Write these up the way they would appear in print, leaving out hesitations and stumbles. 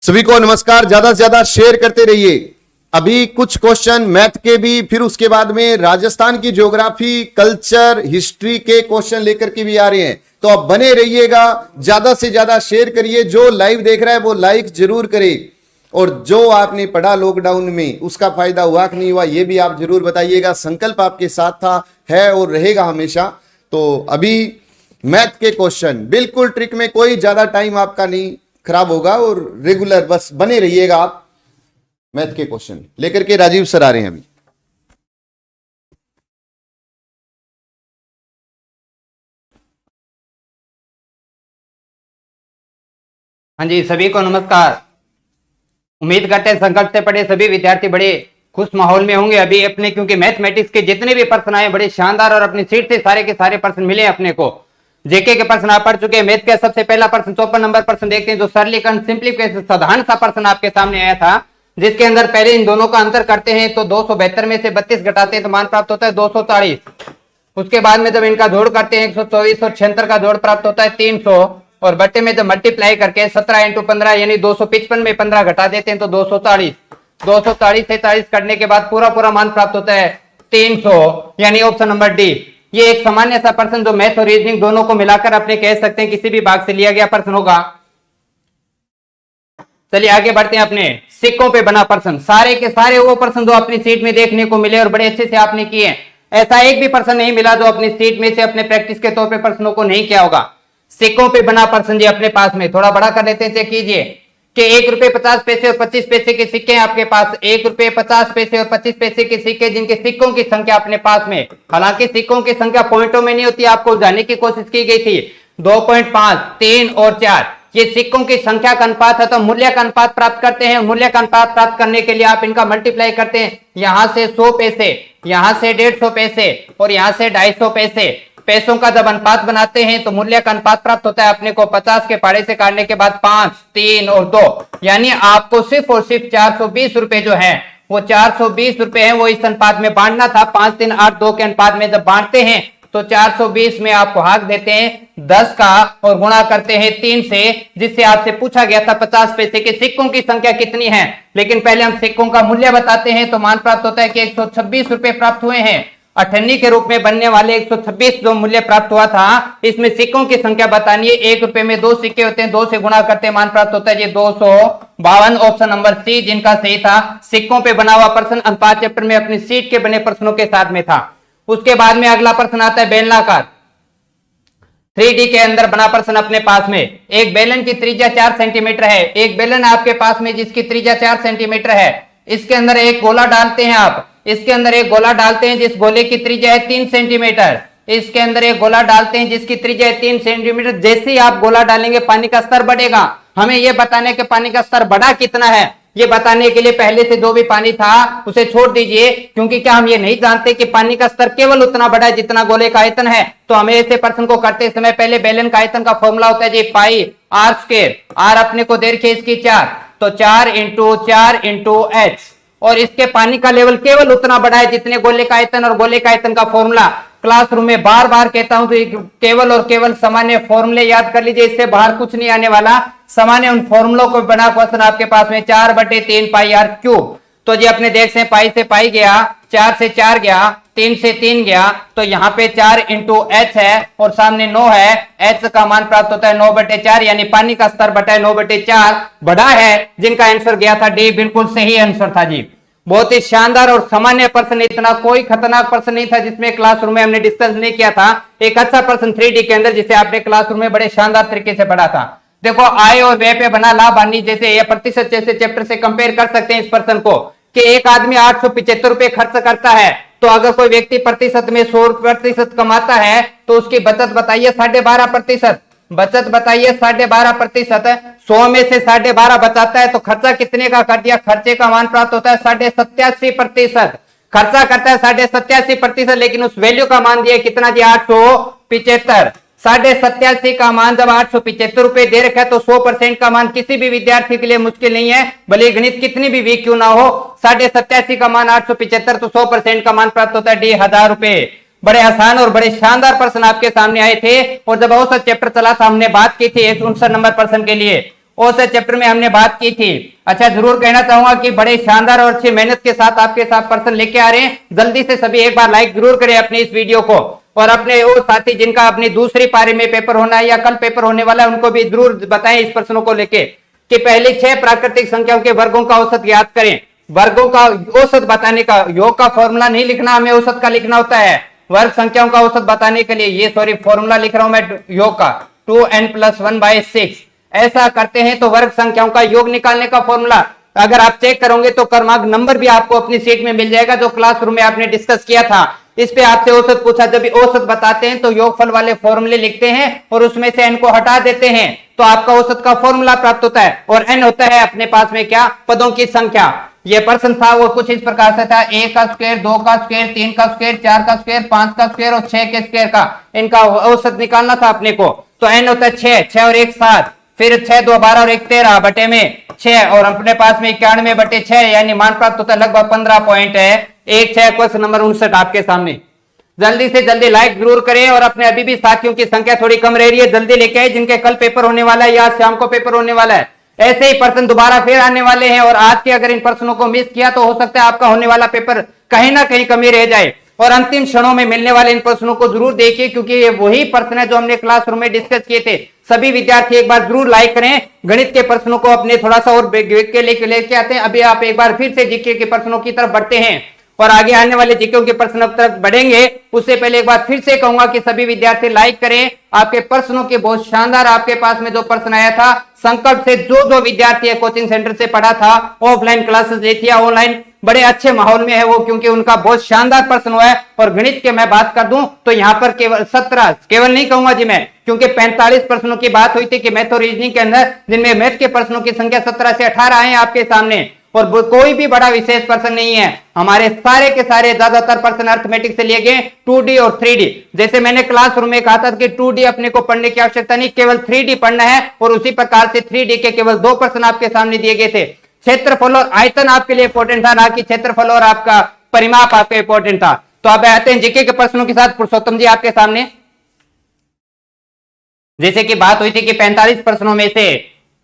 सभी को नमस्कार। ज्यादा से ज्यादा शेयर करते रहिए। अभी कुछ क्वेश्चन मैथ के भी, फिर उसके बाद में राजस्थान की ज्योग्राफी, कल्चर, हिस्ट्री के क्वेश्चन लेकर के भी आ रहे हैं, तो आप बने रहिएगा। ज्यादा से ज्यादा शेयर करिए। जो लाइव देख रहा है वो लाइक जरूर करे, और जो आपने पढ़ा लॉकडाउन में उसका फायदा हुआ कि नहीं हुआ ये भी आप जरूर बताइएगा। संकल्प आपके साथ था, है और रहेगा हमेशा। तो अभी मैथ के क्वेश्चन बिल्कुल ट्रिक में, कोई ज्यादा टाइम आपका नहीं खराब होगा, और रेगुलर बस बने रहिएगा आप। मैथ के क्वेश्चन लेकर के राजीव सर आ रहे हैं अभी। हाँ जी, सभी को नमस्कार। उम्मीद करते हैं संकल्प से पढ़े सभी विद्यार्थी बड़े खुश माहौल में होंगे अभी अपने, क्योंकि मैथमेटिक्स के जितने भी प्रश्न आए बड़े शानदार, और अपनी सीट से सारे के सारे प्रश्न मिले अपने को। जेके के प्रश्न आप पढ़ चुके हैं। मैथ का सबसे पहला प्रश्न 54 नंबर प्रश्न देखते हैं, जो सरलीकरण सिंप्लीफिकेशन साधारण सा प्रश्न आपके सामने आया था, जिसके अंदर पहले इन दोनों का अंतर करते हैं तो 272 में से 32 घटाते हैं तो मान प्राप्त होता है 240। उसके बाद में जब इनका जोड़ करते हैं 124 और 76 का जोड़ प्राप्त होता है 300, और बट्टे में जब मल्टीप्लाई करके 17 × 15 यानी 255 में 15 घटा देते हैं तो 240। 240 से 40 करने के बाद पूरा मान प्राप्त होता है 300, यानी ऑप्शन नंबर डी। ये एक सामान्य सा प्रश्न जो मैथ और रीजनिंग दोनों को मिलाकर अपने कह सकते हैं किसी भी भाग से लिया गया प्रश्न होगा। चलिए आगे बढ़ते हैं। अपने सिक्कों पे बना प्रश्न, सारे के सारे वो प्रश्न जो अपनी सीट में देखने को मिले और बड़े अच्छे से आपने किए। ऐसा एक भी प्रश्न नहीं मिला जो अपनी सीट में से अपने प्रैक्टिस के तौर पे प्रश्नों को नहीं किया होगा। सिक्कों पे बना प्रश्न जी अपने पास में थोड़ा बड़ा कर लेते हैं, चेक कीजिए कि 1 रुपए 50 पैसे और 25 पैसे के सिक्के हैं आपके पास। 1 रुपए 50 पैसे और 25 पैसे के सिक्के, जिनके सिक्कों की संख्या अपने पास में, हालांकि सिक्कों की संख्या पॉइंटों में नहीं होती, आपको जाने की कोशिश की गई थी 2.5, 3 और 4। ये सिक्कों की संख्या का अनुपात है, तो मूल्य का अनुपात प्राप्त करते हैं। मूल्य का अनुपात प्राप्त करने के लिए आप इनका मल्टीप्लाई करते हैं, यहां से 100 पैसे, यहां से 150 पैसे और यहां से 250 पैसे। पैसों का जब अनुपात बनाते हैं तो मूल्य का अनुपात प्राप्त होता है अपने को 50 के पाड़े से काटने के बाद 5, 3 और 2, यानी आपको सिर्फ और सिर्फ 420 रुपए जो है वो 420 रुपए है वो इस अनुपात में बांटना था। 5, 3, 8, 2 के अनुपात में जब बांटते हैं तो 420 में आप भाग देते हैं 10 का और गुणा करते हैं 3 से, जिससे आपसे पूछा गया था 50 पैसे के सिक्कों की संख्या कितनी है। लेकिन पहले हम सिक्कों का मूल्य बताते हैं, तो मान प्राप्त होता है कि 126 रुपए प्राप्त हुए हैं। अठन्नी के रूप में बनने वाले 126 जो मूल्य प्राप्त हुआ था, इसमें सिक्कों की संख्या बतानी है। 1 रुपए में 2 सिक्के होते हैं, 2 से गुणा करते हैं, मान प्राप्त होता है ये 252। ऑप्शन नंबर सी जिनका सही था। सिक्कों पे बना हुआ प्रश्न अनुपात चैप्टर में अपनी सीट के बने प्रश्नों के साथ में था। उसके बाद में अगला प्रश्न आता है बेलनाकार 3D के अंदर बना प्रश्न अपने पास में। एक बेलन की त्रिज्या 4 सेंटीमीटर है। एक बेलन आपके पास में जिसकी त्रिज्या 4 सेंटीमीटर है, इसके अंदर एक गोला डालते हैं आप। इसके अंदर एक गोला डालते हैं जिस गोले की त्रिज्या है 3 सेंटीमीटर। इसके अंदर एक गोला डालते हैं जिसकी त्रिज्या है 3 सेंटीमीटर। जैसे ही आप गोला डालेंगे पानी का स्तर बढ़ेगा। हमें यह बताने के पानी का स्तर बढ़ा कितना है, ये बताने के लिए पहले से जो भी पानी था उसे छोड़ दीजिए, क्योंकि क्या हम ये नहीं जानते कि पानी का स्तर केवल उतना बढ़ा है जितना गोले का आयतन है। तो हमें ऐसे प्रश्न को करते समय पहले बेलन का आयतन का फॉर्मूला होता है जी पाई r स्क्वायर। r अपने को दे रखी है इसकी 4, तो 4 × 4 × h, और इसके पानी का लेवल केवल उतना बढ़ा है जितने गोले का आयतन, और गोले का आयतन का फॉर्मूला क्लासरूम में बार बार कहता हूं तो केवल और केवल सामान्य फॉर्मूले याद कर लीजिए, इससे बाहर कुछ नहीं आने वाला। सामान्य उन फॉर्मूलों को बना क्वेश्चन आपके पास में 4/3 पाई r क्यूब। तो जी अपने देख से पाई से पाई गया, 4 से 4 गया, 3 से 3 गया, तो यहाँ पे 4 × h है और सामने 9 है। h का मान प्राप्त होता है 9/4, यानी पानी का स्तर बटा 9/4 बढ़ा है, जिनका आंसर गया था डी। बिल्कुल सही आंसर था जी। बहुत ही शानदार और सामान्य प्रश्न, इतना कोई खतरनाक प्रश्न नहीं था जिसमें क्लासरूम में हमने डिस्कस नहीं किया था। एक अच्छा प्रश्न 3D के अंदर जिसे आपने क्लासरूम में बड़े शानदार तरीके से पढ़ा था। देखो आय और व्यय पे बना लाभ हानि जैसे या प्रतिशत जैसे चैप्टर से कंपेयर कर सकते हैं इस प्रश्न को, कि एक आदमी 875 रुपए खर्च करता है, तो अगर कोई व्यक्ति प्रतिशत में 100% कमाता है तो उसकी बचत बताइए 12.5%। बचत बताइए 12.5%। 100 में से 12.5 बचाता है तो खर्चा कितने का कर दिया, खर्चे का मान प्राप्त होता है 87.5%। खर्चा करता है 87.5%, लेकिन उस वैल्यू का मान दिया कितना जी 875। 87.5 का मान जब 875 रुपए दे रखा है तो 100% का मान किसी भी विद्यार्थी के लिए मुश्किल नहीं है, भले गणित कितनी भी वीक क्यों ना हो। 87.5 का मान 875, तो 100% का मान प्राप्त होता है डी 1000 रुपए। बड़े आसान और बड़े शानदार प्रश्न आपके सामने आए थे, और जब औसत चैप्टर चला था हमने बात की थी 59 नंबर प्रश्न के लिए। औसत चैप्टर में हमने बात की थी। अच्छा, जरूर कहना चाहूंगा कि बड़े शानदार और अच्छी मेहनत के साथ आपके साथ पर्सन लेके आ रहे हैं। जल्दी से सभी एक बार लाइक जरूर करें अपनी इस वीडियो को, और अपने वो साथी जिनका अपनी दूसरी पारी में पेपर होना है या कल पेपर होने वाला है उनको भी जरूर बताएं इस प्रश्नों को लेके कि पहले 6 प्राकृतिक संख्याओं के वर्गों का औसत याद करें। वर्गों का औसत बताने का योग का फॉर्मूला नहीं लिखना, हमें औसत का लिखना होता है। वर्ग संख्याओं का औसत बताने के लिए ये फॉर्मूला लिख रहा हूं मैं योग का 2n+1/6। ऐसा करते हैं तो वर्ग संख्याओं का योग निकालने का फॉर्मूला अगर आप चेक करोगे तो क्रमांक नंबर भी आपको अपनी सीट में मिल जाएगा जो क्लासरूम में आपने डिस्कस किया था। इस पे आपसे औसत पूछा, जब औसत बताते हैं तो योगफल वाले फॉर्मूले लिखते हैं और उसमें से n को हटा देते हैं तो आपका औसत का फॉर्मूला प्राप्त होता है। और n होता है अपने पास में क्या, पदों की संख्या। ये प्रश्न था वो कुछ इस प्रकार से था, 1 का स्क्वायर, 2 का स्क्वायर, 3 का स्क्वायर, 4 का स्क्वायर, 5 का स्क्वायर और 6 के स्क्वायर का इनका औसत निकालना था अपने को। तो n होता है 6 और 1 7, फिर 6 2 12 और 1 13 बटे में 6 और अपने पास में 91/6 यानी मान प्राप्त होता है लगभग 15 पॉइंट है। 1 6 क्वेश्चन नंबर 59 आपके सामने। जल्दी से जल्दी लाइक जरूर करें, और अपने अभी भी साथियों की संख्या थोड़ी कम रह रही है, जल्दी लेके आए जिनके कल पेपर होने वाला है या शाम को पेपर होने वाला है। ऐसे ही प्रश्न दोबारा फिर आने वाले हैं और आज के अगर इन प्रश्नों को मिस किया तो हो सकता है आपका होने वाला पेपर कहीं ना कहीं कमी रह जाए। और अंतिम क्षणों में मिलने वाले इन प्रश्नों को जरूर देखिए क्योंकि ये वही प्रश्न है जो हमने क्लासरूम में डिस्कस किए थे। सभी विद्यार्थी एक बार जरूर लाइक करें। गणित के प्रश्नों को अपने थोड़ा सा और लेके आते हैं। अभी आप एक बार फिर से जीके के प्रश्नों की तरफ बढ़ते हैं और आगे आने वाले जीके के प्रश्नों की तरफ बढ़ेंगे। उससे पहले एक बार फिर से कहूंगा कि सभी विद्यार्थी लाइक करें। आपके प्रश्नों के बहुत शानदार आपके पास में जो प्रश्न आया था संकल्प से, जो विद्यार्थी कोचिंग सेंटर से पढ़ा था, ऑफलाइन क्लासेस ली थी या ऑनलाइन, बड़े अच्छे माहौल में है वो, क्योंकि उनका बहुत शानदार प्रश्न हुआ है। और गणित के मैं बात कर दूं तो यहाँ पर केवल 17, केवल नहीं कहूंगा जी मैं, क्योंकि 45 प्रश्नों की बात हुई थी कि मैथ और रीजनिंग के अंदर, जिनमें मैथ के प्रश्नों की संख्या 17 से 18 आए आपके सामने। और कोई भी बड़ा विशेष प्रश्न नहीं है, हमारे सारे के सारे ज्यादातर प्रश्न अर्थमेटिक से लिए गए 2D और 3D। जैसे मैंने क्लासरूम में कहा था कि 2D अपने को पढ़ने की आवश्यकता नहीं, केवल 3D पढ़ना है। और उसी प्रकार से 3D के केवल 2 प्रश्न आपके सामने दिए गए थे। क्षेत्रफल और आयतन आपके लिए इंपॉर्टेंट था, ना कि क्षेत्रफल और आपका परिमाप आपके इंपॉर्टेंट था। तो अब आते हैं जीके के प्रश्नों के साथ। पुरुषोत्तम जी आपके सामने, जैसे कि बात हुई थी कि 45 प्रश्नों में से,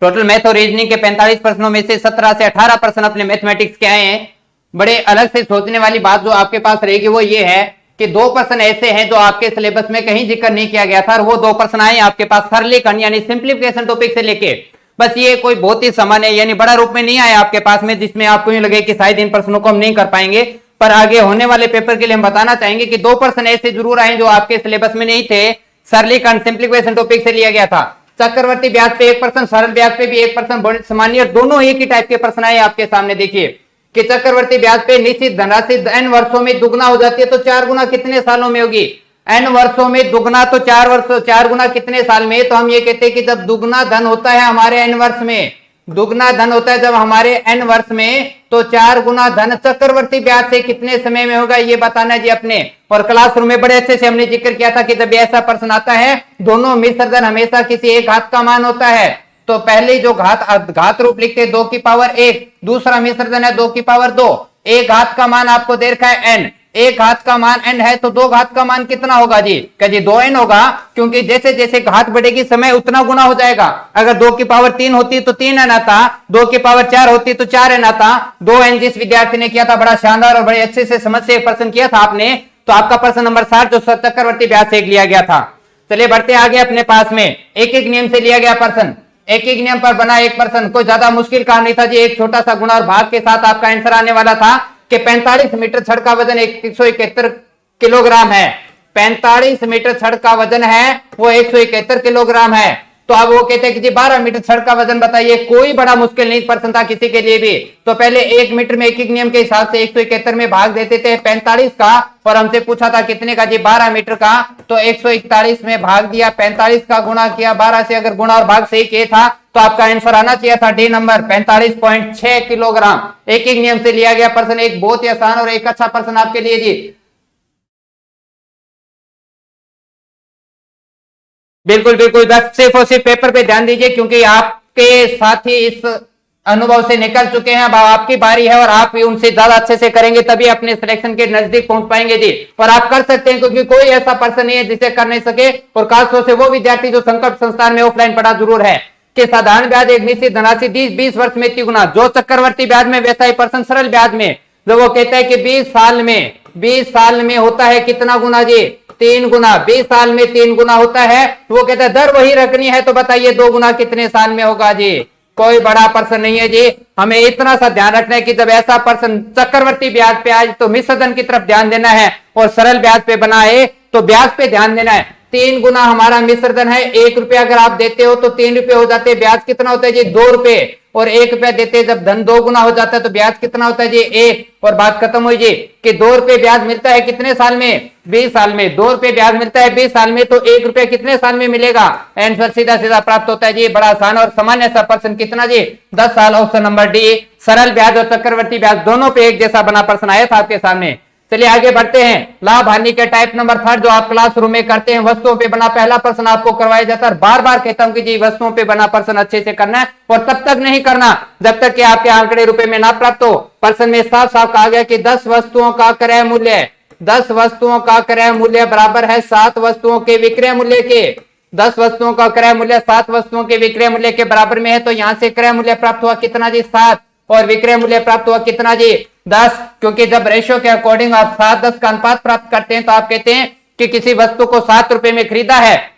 टोटल मैथ और रीजनिंग के 45 प्रश्नों में से 17 से 18 प्रश्न अपने मैथमेटिक्स के आए हैं। बड़े अलग से सोचने वाली बात जो आपके पास रहेगी वो ये है कि 2 प्रश्न ऐसे हैं जो आपके सिलेबस में कहीं जिक्र नहीं किया गया था, और वो 2 प्रश्न आए आपके पास सरलीकरण यानी सिंप्लीफिकेशन टॉपिक से लेके। बस ये कोई बहुत ही सामान्य यानी बड़ा रूप में नहीं आया आपके पास में, जिसमें आपको यूं लगे कि शायद इन प्रश्नों को हम नहीं कर पाएंगे। पर आगे होने वाले पेपर के लिए हम बताना चाहेंगे कि 2 प्रश्न ऐसे जरूर आए जो आपके सिलेबस में नहीं थे। सरलीकरण सिंप्लीफिकेशन टॉपिक से लिया गया था। चक्रवर्ती ब्याज पे 1 प्रश्न, सरल ब्याज पे भी 1 प्रश्न, सामान्य, दोनों एक ही टाइप के प्रश्न आए आपके सामने। देखिए कि चक्रवर्ती ब्याज पे निश्चित धनराशि n वर्षों में दुगना हो जाती है तो 4 गुना कितने सालों में होगी? n वर्षों में दुगना तो 4 गुना कितने साल में? तो हम ये कहते हैं कि जब दुगना धन होता है हमारे n वर्ष में, दुगना धन होता है जब हमारे n वर्ष में, तो 4 गुना धन चक्रवर्ती ब्याज से कितने समय में होगा ये बताना जी अपने। और क्लासरूम में बड़े अच्छे से हमने जिक्र किया था कि जब ऐसा प्रश्न आता है, दोनों मिश्र धन हमेशा किसी एक घात का मान होता है। तो पहले जो घात रूप लिखते 2 की पावर 1, दूसरा मिश्र धन है 2 की पावर 2। एक घात का मान आपको दे रखा है n, एक घात का मान n है तो 2 घात का मान कितना होगा जी? क्या जी 2n होगा, क्योंकि जैसे जैसे घात बढ़ेगी समय उतना गुना हो जाएगा। अगर 2 की पावर 3 होती तो 3n आता, 2 की पावर 4 होती तो 4n आता। 2n जिस विद्यार्थी ने किया था बड़ा शानदार और बड़े अच्छे से समझ से प्रश्न किया था आपने, तो आपका प्रश्न नंबर 60 जो चक्रवर्ती ब्याज से लिया गया था। चलिए बढ़ते आगे अपने पास में। एक एक नियम से लिया गया प्रश्न, एक एक नियम पर बना एक प्रश्न, कोई ज्यादा मुश्किल काम नहीं था जी। एक छोटा सा गुणा और भाग के साथ आपका आंसर आने वाला था कि 45 मीटर छड़ का वजन 171 किलोग्राम है। 45 मीटर छड़ का वजन है वो 171 किलोग्राम है। तो अब वो कहते हैं कि जी 12 मीटर छड़ का वजन बताइए। कोई बड़ा मुश्किल नहीं प्रश्न था किसी के लिए भी। तो पहले 1 मीटर में एक नियम के हिसाब से 171 में भाग देते थे 45 का, और हमसे पूछा था कितने का जी 12 मीटर का, तो 141 में भाग दिया, 45 का गुणा किया 12 से। अगर गुणा और भाग सही किया था तो आपका आंसर आना चाहिए था डी नंबर 45.6 किलोग्राम। एक एक नियम से लिया गया प्रश्न, एक बहुत ही आसान और एक अच्छा प्रश्न आपके लिए जी। बिल्कुल बिल्कुल, बस सिर्फ और सिर्फ पेपर पे ध्यान दीजिए, क्योंकि आपके साथी इस अनुभव से निकल चुके हैं। अब आपकी बारी है और आप भी उनसे ज्यादा अच्छे से करेंगे तभी अपने सिलेक्शन के नजदीक पहुंच पाएंगे जी। और आप कर सकते हैं, क्योंकि कोई ऐसा पर्सन नहीं है जिसे कर नहीं सके, और खासतौर से वो विद्यार्थी जो संकल्प संस्थान में ऑफलाइन पढ़ा जरूर है। कि साधारण ब्याज एक निश्चित धनराशि 20 वर्ष में तिगुना, जो चक्रवर्ती ब्याज में वैसा ही पर्सन सरल ब्याज में, जो वो कहता है कि 20 साल में होता है कितना गुना जी, 3 गुना, 20 साल में 3 गुना होता है, वो कहता है दर वही रखनी है, तो बताइए 2 गुना कितने साल में होगा जी। कोई बड़ा पर्सन नहीं है जी। हमें इतना सा ध्यान रखना है कि जब ऐसा पर्सन चक्रवर्ती ब्याज पे आए तो मिश्रधन की तरफ ध्यान देना है, और सरल ब्याज पे बनाए तो ब्याज पे ध्यान देना है। 3 गुना हमारा मिश्रधन है, 1 रुपया अगर आप देते हो तो 3 रुपये हो जाते हैं, ब्याज कितना होता है जी 2 रुपए, और 1 रुपया देते हैं, जब धन 2 गुना हो जाता है तो ब्याज कितना होता है जी 1, और बात खत्म हुई जी। कि 2 रुपये ब्याज मिलता है कितने साल में, 20 साल में। 2 रुपये ब्याज मिलता है 20 साल में, तो 1 रुपया कितने साल में मिलेगा, आंसर सीधा सीधा प्राप्त होता है जी, बड़ा आसान। और सामान्य सा पर्सन कितना जी 10 साल, ऑप्शन नंबर डी। सरल ब्याज और चक्रवर्ती ब्याज दोनों पे एक जैसा बना पर्सन आया था आपके सामने। चलिए आगे बढ़ते हैं। लाभ हानि के टाइप नंबर 3 जो आप क्लासरूम में करते हैं, वस्तुओं पे बना पहला प्रश्न आपको करवाया जाता है। बार बार कहता हूं कि जी वस्तुओं पे बना प्रश्न अच्छे से करना है, और तब तक नहीं करना जब तक कि आपके आंकड़े रुपए में ना प्राप्त हो। प्रश्न में साफ साफ कहा गया कि 10 वस्तुओं का क्रय मूल्य, 10 वस्तुओं का क्रय मूल्य बराबर है 7 वस्तुओं के विक्रय मूल्य के। 10 वस्तुओं का क्रय मूल्य 7 वस्तुओं के विक्रय मूल्य के बराबर में है, तो यहां से क्रय मूल्य प्राप्त हुआ कितना जी 7, और विक्रय मूल्य प्राप्त हुआ कितना जी 10। क्योंकि जब रेशियो के अकॉर्डिंग आप 7-10 का अनुपात प्राप्त करते हैं तो आप कहते हैं कि किसी वस्तु को 7 रुपए में खरीदा है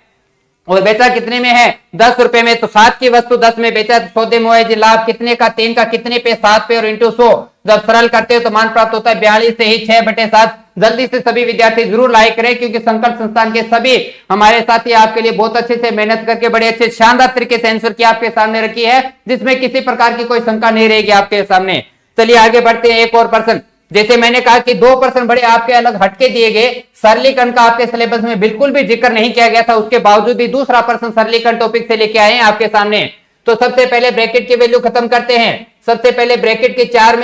और बेचा कितने में है 10 रुपए में, तो 7 की वस्तु 10 में बेचा, तो सौदे में हुआ जी लाभ कितने का, 3 का, कितने पे 7 पे, और इंटू 100 जब सरल करते हो तो मान प्राप्त होता है 42 से ही 6/7। जल्दी से सभी विद्यार्थी जरूर लाइक करें, क्योंकि संकल्प संस्थान के सभी हमारे साथी आपके लिए बहुत अच्छे से मेहनत करके बड़े अच्छे शानदार तरीके से आंसर की आपके सामने रखी है, जिसमें किसी प्रकार की कोई शंका नहीं रहेगी आपके सामने। चलिए आगे बढ़ते हैं। एक और प्रश्न, जैसे मैंने कहा कि 2 प्रश्न बड़े आपके अलग हटके दिए गए, सरलीकरण का आपके सिलेबस में बिल्कुल भी जिक्र नहीं किया गया था, उसके बावजूद भी दूसरा प्रश्न सरलीकरण टॉपिक से लेके आए हैं आपके सामने। तो सबसे पहले ब्रैकेट की वैल्यू खत्म करते हैं। सबसे पहले ब्रैकेट के 3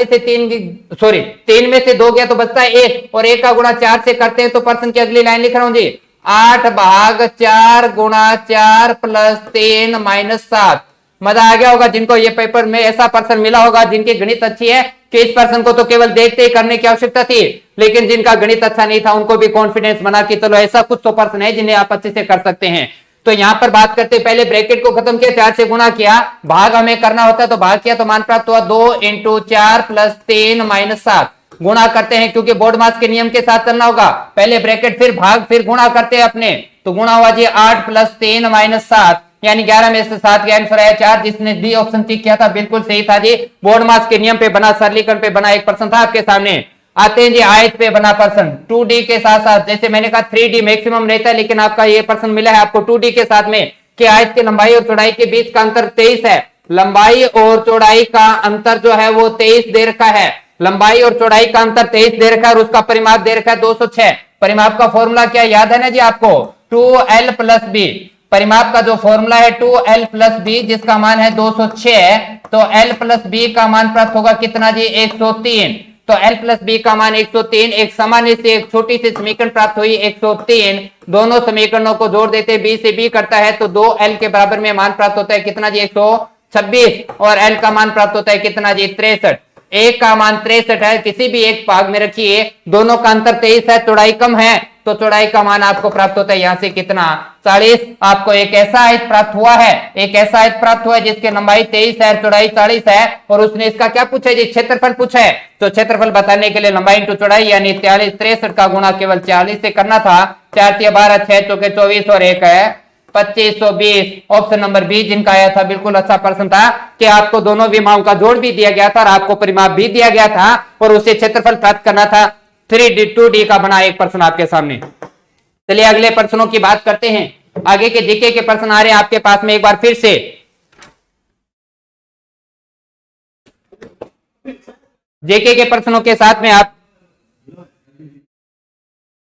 में से 2 गया तो बचता है 1, और 1 का गुणा 4 से करते हैं, तो प्रश्न की अगली लाइन लिख रहा हूं जी 8/4 गुणा 4 + 3 - 7। मजा आ गया होगा जिनको ये पेपर में ऐसा पर्सन मिला होगा जिनकी गणित अच्छी है, कि इस पर्सन को तो केवल देखते ही करने की आवश्यकता थी, लेकिन जिनका गणित अच्छा नहीं था उनको भी कॉन्फिडेंस बना कि चलो ऐसा कुछ तो पर्सन है जिन्हें आप अच्छे से कर सकते हैं। तो यहां पर बात करते पहले ब्रैकेट को खत्म किया, 4 से गुणा किया, भाग हमें करना होता है तो भाग किया, तो मान प्राप्त हुआ 2 × 4 + 3 - 7। गुणा करते हैं क्योंकि बोर्ड मास के नियम के साथ चलना होगा, पहले ब्रैकेट फिर भाग फिर गुणा करते हैं अपने, तो गुणा हुआ जी 8 + 3 - 7, यानी 11 में से 7 का आंसर आया 4। जिसने डी ऑप्शन टिक किया था बिल्कुल सही था जी, बोर्ड मास के नियम पे बना सरलीकरण पे बना एक प्रश्न था आपके सामने। आते हैं जी आयत पे बना प्रश्न 2D के साथ साथ, जैसे मैंने कहा 3D मैक्सिमम रहता है, लेकिन आपका ये प्रश्न मिला है आपको 2D के साथ में कि आयत की लंबाई और चौड़ाई के बीच का अंतर 23 है। लंबाई और चौड़ाई का अंतर जो है वो 23 दे रखा है, लंबाई और चौड़ाई का अंतर 23 दे रखा है, और उसका परिमाप दे रखा है 206। परिमाप का फॉर्मूला क्या याद है ना जी आपको, 2L + B। परिमाप का जो फॉर्मूला है 2L + B, जिसका मान है 206, तो L + B का मान प्राप्त होगा कितना जी 103। तो L + B का मान 103, एक सामान्य से एक छोटी सी समीकरण प्राप्त हुई 103। दोनों समीकरणों को जोड़ देते B से B करता है तो 2L के बराबर में मान प्राप्त होता है कितना जी 126, और L का मान प्राप्त होता है कितना जी 63। एक का मान 63 है, किसी भी एक भाग में रखिए, दोनों का अंतर 23 है, चौड़ाई कम है, तो चौड़ाई का मान आपको प्राप्त होता है यहां से कितना 40। आपको एक ऐसा आयत प्राप्त हुआ है, एक ऐसा आयत प्राप्त हुआ है जिसकी लंबाई 23 है, चौड़ाई 40 है, और उसने इसका क्या पूछा जी क्षेत्रफल पूछा है। तो क्षेत्रफल बताने के लिए लंबाई इंटू चौड़ाई यानी 43, 63 का गुणा केवल 40 से करना था। 4 × 12 6 × 4 = 24, और 1 है 2520। ऑप्शन नंबर बी जिनका आया था बिल्कुल अच्छा प्रश्न था कि आपको दोनों विमाओं का जोड़ भी दिया गया था और आपको परिमाप भी दिया गया था, और उससे क्षेत्रफल प्राप्त करना था। 3D 2D का बना एक प्रश्न आपके सामने। चलिए अगले प्रश्नों की बात करते हैं। आगे के जीके के प्रश्न आ रहे हैं आपके पास में एक बार फिर से। जीके के प्रश्नों के साथ में आप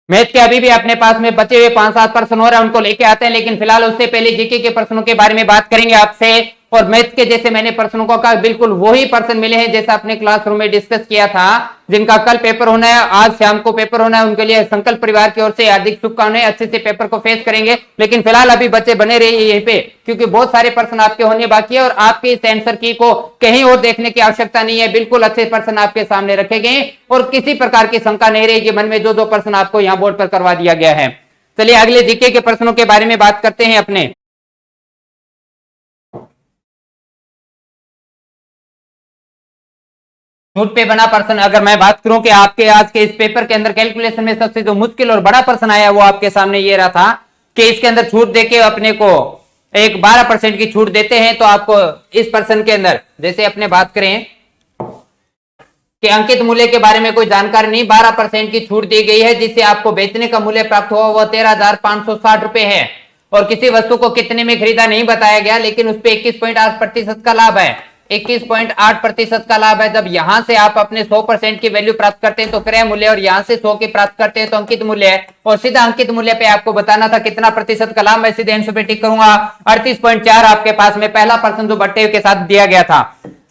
मैथ के अभी भी अपने पास में बचे हुए 5-7 प्रश्न हो रहे हैं, उनको लेके आते हैं, लेकिन फिलहाल उससे पहले जीके के प्रश्नों के बारे में बात करेंगे आपसे। और मैथ के जैसे मैंने प्रश्नों को कहा बिल्कुल वही प्रश्न मिले हैं जैसा अपने क्लासरूम में डिस्कस किया था। जिनका कल पेपर होना है, आज शाम को पेपर होना है, उनके लिए संकल्प परिवार की ओर से हार्दिक शुभकामनाएं, अच्छे से पेपर को फेस करेंगे। लेकिन फिलहाल अभी बच्चे बने रहिए यहीं पे, क्योंकि बहुत सारे प्रश्न आपके होने बाकी है और आपके इस आंसर की को कहीं और देखने की आवश्यकता नहीं है। बिल्कुल अच्छे प्रश्न आपके सामने रखे गए और किसी प्रकार की शंका नहीं रहेगी मन में, जो प्रश्न आपको यहाँ बोर्ड पर करवा दिया गया है। चलिए अगले जीके के प्रश्नों के बारे में बात करते हैं अपने। छूट पे बना प्रश्न अगर मैं बात करूं कि आपके आज के इस पेपर के अंदर कैलकुलेशन में सबसे जो मुश्किल और बड़ा प्रश्न आया वो आपके सामने ये रहा था कि इसके अंदर छूट देके अपने को एक 12% की छूट देते हैं। तो आपको इस प्रश्न के अंदर जैसे अपने बात करें कि अंकित मूल्य के बारे में कोई जानकारी नहीं, 12% की छूट दी गई है जिससे आपको बेचने का मूल्य प्राप्त हुआ वह 13,560 रुपए है और किसी वस्तु को कितने में खरीदा नहीं बताया गया, लेकिन उस पर 21.8% का लाभ है। 21.8% का लाभ है। जब यहां से आप अपने 100% की वैल्यू प्राप्त करते हैं तो क्रय मूल्य और यहां से 100 की प्राप्त करते हैं तो अंकित मूल्य है और सीधा अंकित मूल्य पे आपको बताना था कितना प्रतिशत का लाभ। मैं सीधे आंसर पे टिक करूंगा 38.4 आपके पास में पहला प्रश्न जो बट्टे के साथ दिया गया था।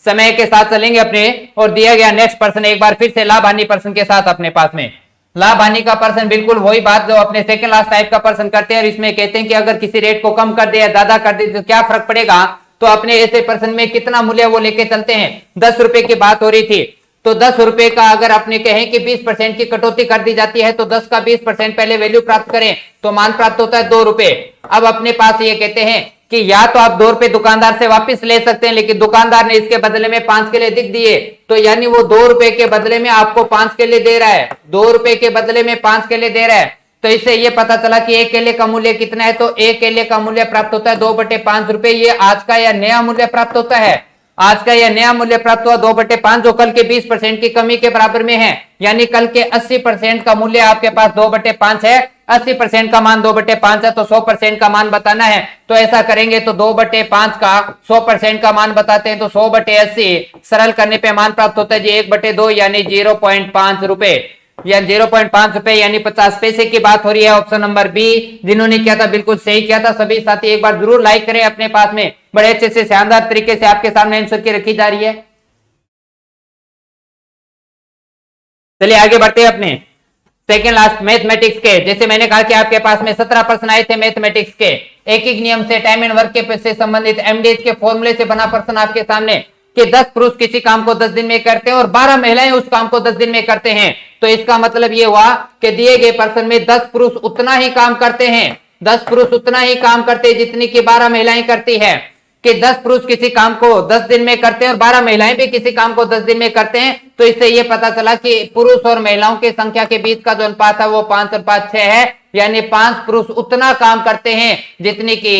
समय के साथ चलेंगे अपने और दिया गया नेक्स्ट प्रश्न एक बार फिर से लाभ हानि प्रश्न के साथ अपने पास में लाभ हानि का प्रश्न बिल्कुल वही बात जो अपने सेकंड लास्ट टाइप का प्रश्न करते हैं और इसमें कहते हैं कि अगर किसी रेट को कम कर दिया ज्यादा कर दिया तो क्या फर्क पड़ेगा। तो अपने ऐसे प्रश्न में कितना मूल्य वो लेके चलते हैं। 10 रुपए की बात हो रही थी तो 10 रुपए का अगर अपने कहें कि 20% की कटौती कर दी जाती है तो 10 का 20% पहले वैल्यू प्राप्त करें तो मान प्राप्त होता है 2 रुपए। अब अपने पास ये कहते हैं कि या तो आप 2 रुपए दुकानदार से वापस ले सकते हैं लेकिन दुकानदार ने इसके बदले में 5 केले दिख दिए तो यानी वो 2 रुपए के बदले में आपको 5 केले दे रहा है। 2 रुपए के बदले में 5 केले दे रहा है तो इससे ये पता चला कि एक केले का मूल्य कितना है। तो एक केले का मूल्य प्राप्त होता है 2/5 रुपए। ये आज का या नया मूल्य प्राप्त होता है। आज का यह नया मूल्य प्राप्त हुआ 2/5 जो कल के 20% की कमी के बराबर में है। यानी कल के 80% का मूल्य आपके पास 2/5 है। 80% का मान 2/5 है तो 100% का मान बताना है। तो ऐसा करेंगे तो 2/5 का 100% का मान बताते हैं तो 100/80 सरल करने पे मान प्राप्त होता है जी 1/2 यानी 0.5 रुपए या 0.5 रुपए यानी 50 पैसे की बात हो रही है। ऑप्शन नंबर बी जिन्होंने किया था बिल्कुल सही किया था। सभी साथी एक बार जरूर लाइक करें अपने पास में। बड़े अच्छे से शानदार तरीके से आपके सामने आंसर की रखी जा रही है। चलिए आगे बढ़ते हैं अपने सेकेंड लास्ट मैथमेटिक्स के। जैसे मैंने कहा कि आपके पास में 17 प्रश्न आए थे मैथमेटिक्स के। एक एक नियम से टाइम एंड वर्क के से संबंधित एमडीएच के फॉर्मूले से बना प्रश्न आपके सामने कि 10 पुरुष किसी काम को 10 दिन में करते हैं और 12 महिलाएं उस काम को 10 दिन में करते हैं। तो इसका मतलब ये हुआ कि दिए गए प्रश्न में 10 पुरुष उतना ही काम करते हैं। 10 पुरुष उतना ही काम करते हैं जितनी की 12 महिलाएं करती है। कि 10 पुरुष किसी काम को 10 दिन में करते हैं और 12 महिलाएं भी किसी काम को 10 दिन में करते हैं। तो इससे यह पता चला कि पुरुष और महिलाओं की संख्या के बीच का जो अनुपात है वो 5:6 है। यानी 5 पुरुष उतना काम करते हैं जितनी की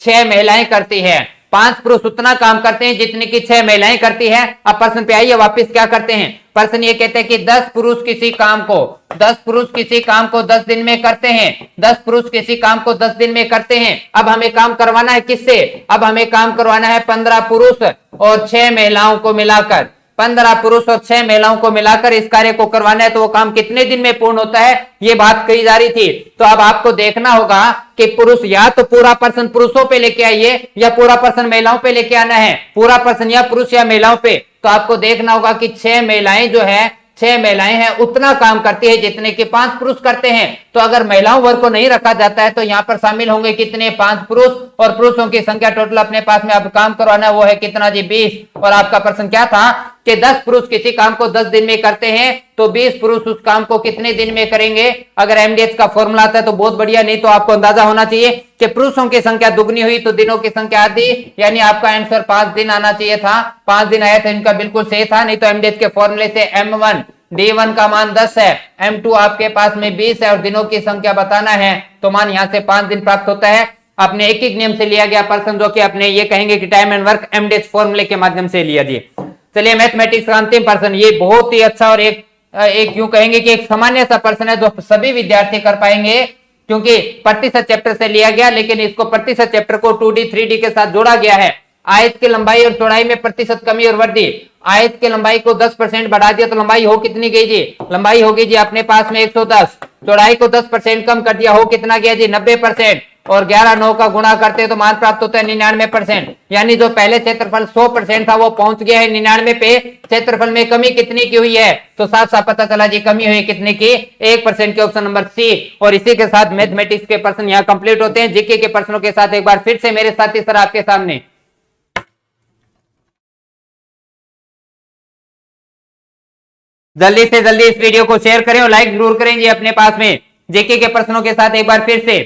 6 महिलाएं करती है। 5 पुरुष उतना काम करते हैं जितनी की 6 महिलाएं करती है। अब प्रश्न पे आइए वापस क्या करते हैं। प्रश्न ये कहते हैं कि 10 पुरुष किसी काम को 10 दिन में करते हैं। 10 पुरुष किसी काम को 10 दिन में करते हैं। अब हमें काम करवाना है किससे। अब हमें काम करवाना है 15 पुरुष और 6 महिलाओं को मिलाकर। 15 पुरुष और 6 महिलाओं को मिलाकर इस कार्य को करवाना है। तो वो काम कितने दिन में पूर्ण होता है ये बात कही जा रही थी। तो अब आपको देखना होगा कि पुरुष या तो पूरा प्रश्न पुरुषों पे लेके आइए या पूरा प्रश्न महिलाओं पे लेके आना है। पूरा प्रश्न या पुरुष या महिलाओं पे। तो आपको देखना होगा कि 6 महिलाएं जो है 6 महिलाएं हैं उतना काम करती है जितने के 5 पुरुष करते हैं। तो अगर महिलाओं वर्ग को नहीं रखा जाता है तो यहाँ पर शामिल होंगे कितने 5 पुरुष और पुरुषों की संख्या टोटल अपने पास में अब काम करवाना वो है कितना जी 20। और आपका प्रश्न क्या था कि 10 पुरुष किसी काम को 10 दिन में करते हैं तो 20 पुरुष उस काम को कितने दिन में करेंगे। अगर एमडीएच का फॉर्मूला आता है तो बहुत बढ़िया, नहीं तो आपको अंदाजा होना चाहिए कि पुरुषों की संख्या दुगनी हुई तो दिनों की संख्या आधी। यानी आपका आंसर 5 दिन आना चाहिए था। 5 दिन आया था इनका बिल्कुल सही था। नहीं तो एमडीएच के फॉर्मूले से M1 D1 का मान 10 है, M2 आपके पास में 20 है और दिनों की संख्या बताना है तो मान यहां से 5 दिन प्राप्त होता है। अपने एक एक नियम से लिया गया प्रश्न जो कि अपने ये कहेंगे कि टाइम एंड वर्क एमडीएच फॉर्मूले के माध्यम से लिया जी। चलिए मैथमेटिक्स का अंतिम प्रश्न, ये बहुत ही अच्छा और एक यूं कहेंगे कि एक सामान्य सा प्रश्न है जो सभी विद्यार्थी कर पाएंगे क्योंकि प्रतिशत चैप्टर से लिया गया, लेकिन इसको प्रतिशत चैप्टर को 2D 3D के साथ जोड़ा गया है। आयत की लंबाई और चौड़ाई में प्रतिशत कमी और वृद्धि। आयत की लंबाई को 10% बढ़ा दिया तो लंबाई हो कितनी गई जी। लंबाई होगी जी अपने पास में 110। चौड़ाई को 10% कम कर दिया हो कितना गया जी 90%। और 11/9 का गुणा करते हैं तो मान प्राप्त होता है 99%। यानी जो पहले क्षेत्रफल 100% था वो पहुंच गया है 99 पे। क्षेत्रफल में कमी कितनी की हुई है तो साफ साफ पता चला जी कमी हुई कितनी की 1% के। Option number C. और इसी के साथ मैथमेटिक्स के प्रश्न यहाँ कंप्लीट होते हैं। जीके के प्रश्नों के साथ एक बार फिर से मेरे साथी सर आपके सामने। जल्दी से जल्दी इस वीडियो को शेयर करें और लाइक जरूर करें जी अपने पास में। जीके के प्रश्नों के साथ एक बार फिर से